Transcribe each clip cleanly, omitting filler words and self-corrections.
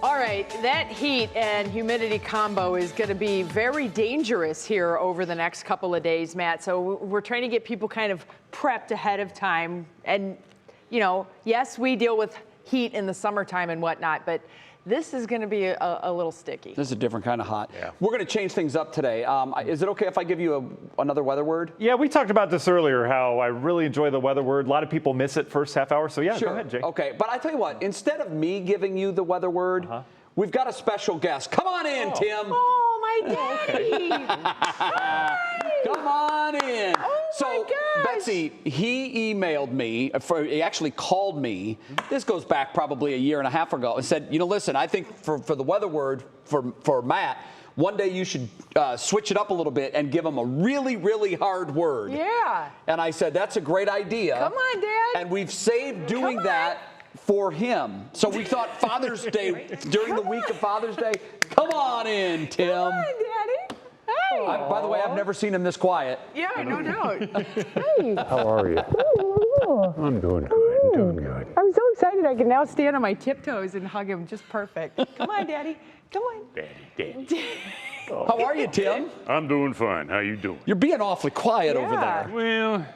All right, that heat and humidity combo is going to be very dangerous here over the next couple of days, Matt. So we're trying to get people kind of prepped ahead of time. And, you know, yes, we deal with heat in the summertime and whatnot, but this is going to be a little sticky. This is a different kind of hot. Yeah. We're going to change things up today. Is it okay if I give you another weather word? Yeah, we talked about this earlier, how I really enjoy the weather word. A lot of people miss it first half hour, so yeah, sure. Go ahead, Jay. Okay, but I tell you what, instead of me giving you the weather word, we've got a special guest. Come on in, Tim. Oh, my daddy. Come on in. Oh, so, my gosh. Betsy, he emailed me, he actually called me, this goes back probably a year and a half ago, and said, you know, listen, I think for the weather word for Matt, one day you should switch it up a little bit and give him a really, really hard word. Yeah. And I said, that's a great idea. Come on, Dad. And we've saved doing that for him. So we thought Father's Day, during the week of Father's Day, come on in, Tim. Come on, Daddy. Hey. By the way, I've never seen him this quiet. Yeah, no doubt. Hey. How are you? I'm doing good. I'm doing good. I'm so excited I can now stand on my tiptoes and hug him just perfect. Come on, Daddy. Come on. Daddy. How are you, Tim? I'm doing fine. How you doing? You're being awfully quiet over there. Well,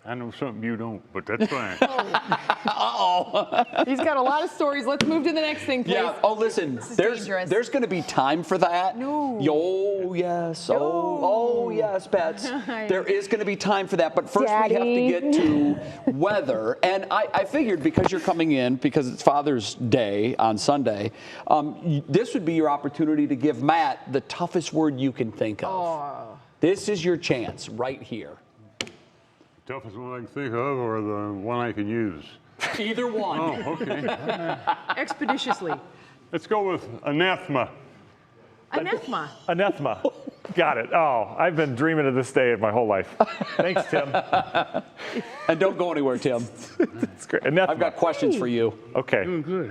I know something you don't, but that's fine. Uh-oh. He's got a lot of stories. Let's move to the next thing, please. Yeah. Oh, listen. There's going to be time for that. No. Oh, yes. No. Oh, yes, Bets. There is going to be time for that. But first we have to get to weather. And I figured because you're coming in, because it's Father's Day on Sunday, this would be your opportunity to give Matt the toughest word you can think of. Oh. This is your chance right here. Toughest one I can think of, or the one I can use? Either one. Oh, okay. Expeditiously. Let's go with anathema. Anathema. Anathema. Got it. Oh, I've been dreaming of this day my whole life. Thanks, Tim. And don't go anywhere, Tim. It's great. Anathema. I've got questions for you. Okay. Doing good.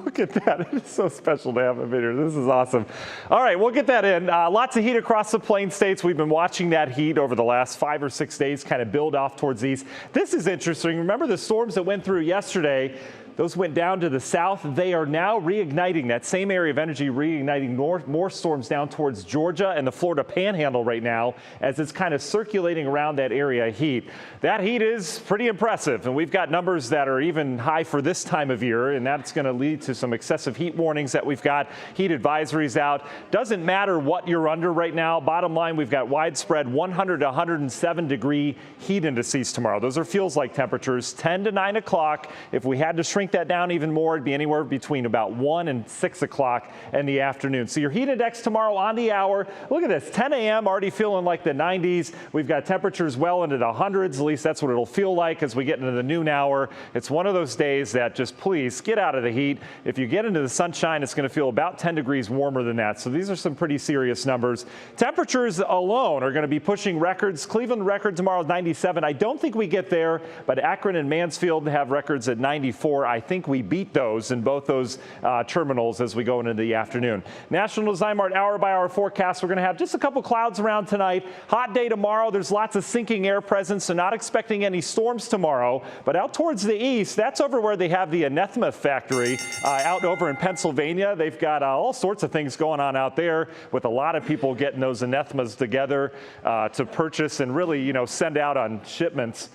Look at that. It's so special to have him in here. This is awesome. All right, we'll get that in. Lots of heat across the Plain States. We've been watching that heat over the last 5 or 6 days kind of build off towards the east. This is interesting. Remember the storms that went through yesterday? Those went down to the south. They are now reigniting that same area of energy, reigniting more storms down towards Georgia and the Florida Panhandle right now as it's kind of circulating around that area of heat. That heat is pretty impressive, and we've got numbers that are even high for this time of year, and that's going to lead to some excessive heat warnings that we've got, heat advisories out. Doesn't matter what you're under right now. Bottom line, we've got widespread 100 to 107 degree heat indices tomorrow. Those are feels like temperatures, 10 to 9 o'clock. If we had to shrink that down even more, it'd be anywhere between about 1 and 6 o'clock in the afternoon. So your heat index tomorrow on the hour, look at this, 10 a.m. already feeling like the 90s. We've got temperatures well into the hundreds, at least that's what it'll feel like as we get into the noon hour. It's one of those days that just please get out of the heat. If you get into the sunshine, it's going to feel about 10 degrees warmer than that. So these are some pretty serious numbers. Temperatures alone are going to be pushing records. Cleveland record tomorrow is 97. I don't think we get there, but Akron and Mansfield have records at 94. I think we beat those in both those terminals as we go into the afternoon. National Design Mart hour-by-hour forecast. We're going to have just a couple clouds around tonight. Hot day tomorrow. There's lots of sinking air presence, so not expecting any storms tomorrow. But out towards the east, that's over where they have the anathema factory out over in Pennsylvania. They've got all sorts of things going on out there with a lot of people getting those anathemas together to purchase and really, you know, send out on shipments.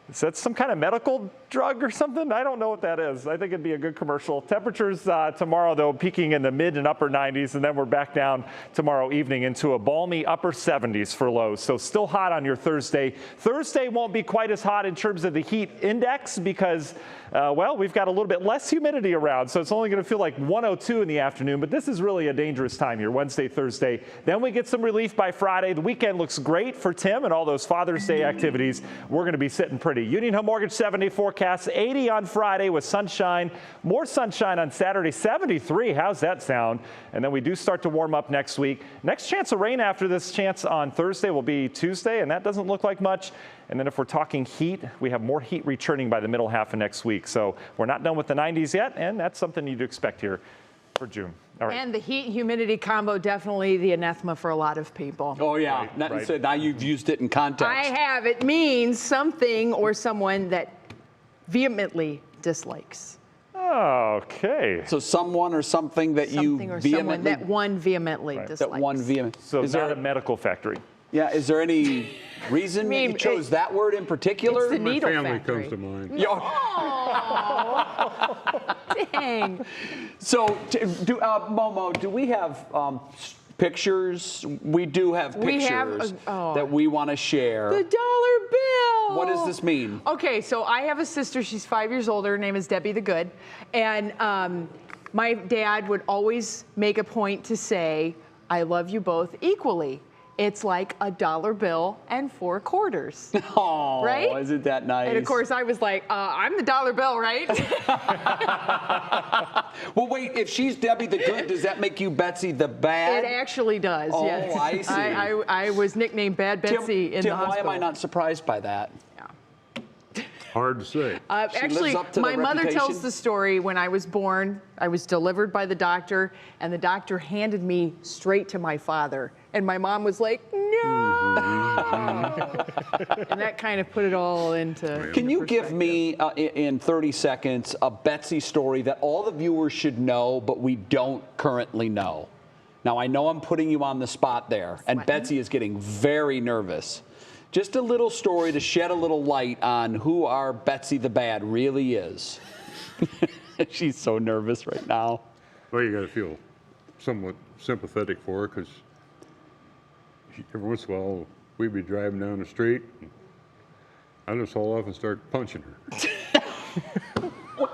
Is that some kind of medical drug or something? I don't know what that is. I think it'd be a good commercial. Temperatures tomorrow, though, peaking in the mid and upper 90s, and then we're back down tomorrow evening into a balmy upper 70s for lows. So still hot on your Thursday. Thursday won't be quite as hot in terms of the heat index because, well, we've got a little bit less humidity around, so it's only going to feel like 102 in the afternoon, but this is really a dangerous time here, Wednesday, Thursday. Then we get some relief by Friday. The weekend looks great for Tim and all those Father's Day activities. We're going to be sitting pretty. Union Home Mortgage 7-day forecast, 80 on Friday with sunshine. More sunshine on Saturday, 73. How's that sound? And then we do start to warm up next week. Next chance of rain after this chance on Thursday will be Tuesday, and that doesn't look like much. And then if we're talking heat, we have more heat returning by the middle half of next week. So we're not done with the 90s yet, and that's something you'd expect here for June. All right. And the heat-humidity combo, definitely the anathema for a lot of people. Oh, yeah. Right. So now you've used it in context. I have. It means something or someone that vehemently dislikes. Okay. Okay. So someone or something that you Something or someone vehemently that one vehemently Right. dislikes. that one vehement. So is not there a medical factory. Yeah, is there any reason that you chose that word in particular? it's the My needle family factory. comes to mind. Dang. So, Momo, do we have pictures? We do have We pictures have, that we want to share. The dollar bill. What does this mean? Okay, so I have a sister. She's 5 years older. Her name is Debbie the Good. And my dad would always make a point to say, I love you both equally. It's like a dollar bill and 4 quarters. Oh, Right? isn't that nice? And of course, I was like, I'm the dollar bill, right? Well, wait, if she's Debbie the Good, does that make you Betsy the Bad? It actually does, Oh, yes. I see. I was nicknamed Bad Betsy in Tim, the hospital. why am I not surprised by that? Hard to say. Actually, lives up to the my mother tells reputation? the story. When I was born, I was delivered by the doctor, and the doctor handed me straight to my father. And my mom was like, no! And that kind of put it all into Can you give perspective. me, in 30 seconds, a Betsy story that all the viewers should know, but we don't currently know? Now, I know I'm putting you on the spot there, and Betsy is getting very nervous. Just a little story to shed a little light on who our Betsy the Bad really is. She's so nervous right now. Well, you got to feel somewhat sympathetic for her because every once in a while we'd be driving down the street and I just haul off and start punching her.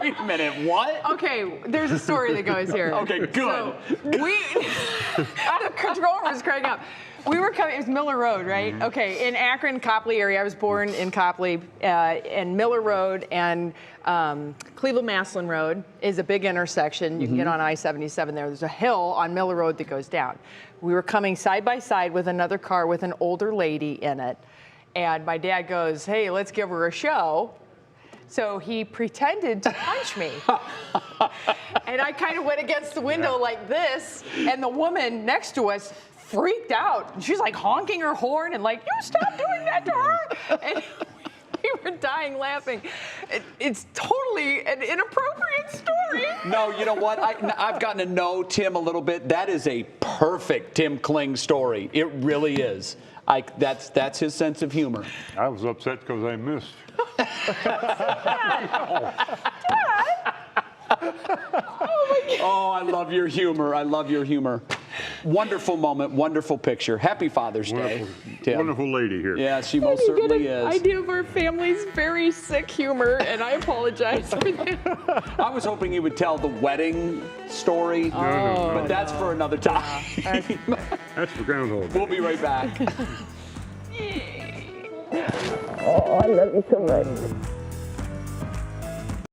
Wait a minute, what? Okay, there's a story that goes here. Okay, good. So the control room was cracking up. We were coming, it was Miller Road, right? Okay, in Akron, Copley area. I was born in Copley, and Miller Road and Cleveland-Maslin Road is a big intersection. You can get on I-77 there. There's a hill on Miller Road that goes down. We were coming side by side with another car with an older lady in it. And my dad goes, hey, let's give her a show. So he pretended to punch me. And I kind of went against the window like this, and the woman next to us freaked out. She's like honking her horn and like, you stop doing that to her. And we were dying laughing. It's totally an inappropriate story. No, you know what? I've gotten to know Tim a little bit. That is a perfect Tim Kling story. It really is. That's his sense of humor. I was upset because I missed. Oh, I love your humor. I love your humor. Wonderful moment, wonderful picture. Happy Father's Day, Tim. Wonderful lady here. Yeah, she most certainly is. I do have our family's very sick humor, and I apologize for that. I was hoping you would tell the wedding story, but that's for another time. That's for Groundhog Day. We'll be right back. Oh, I love you so much.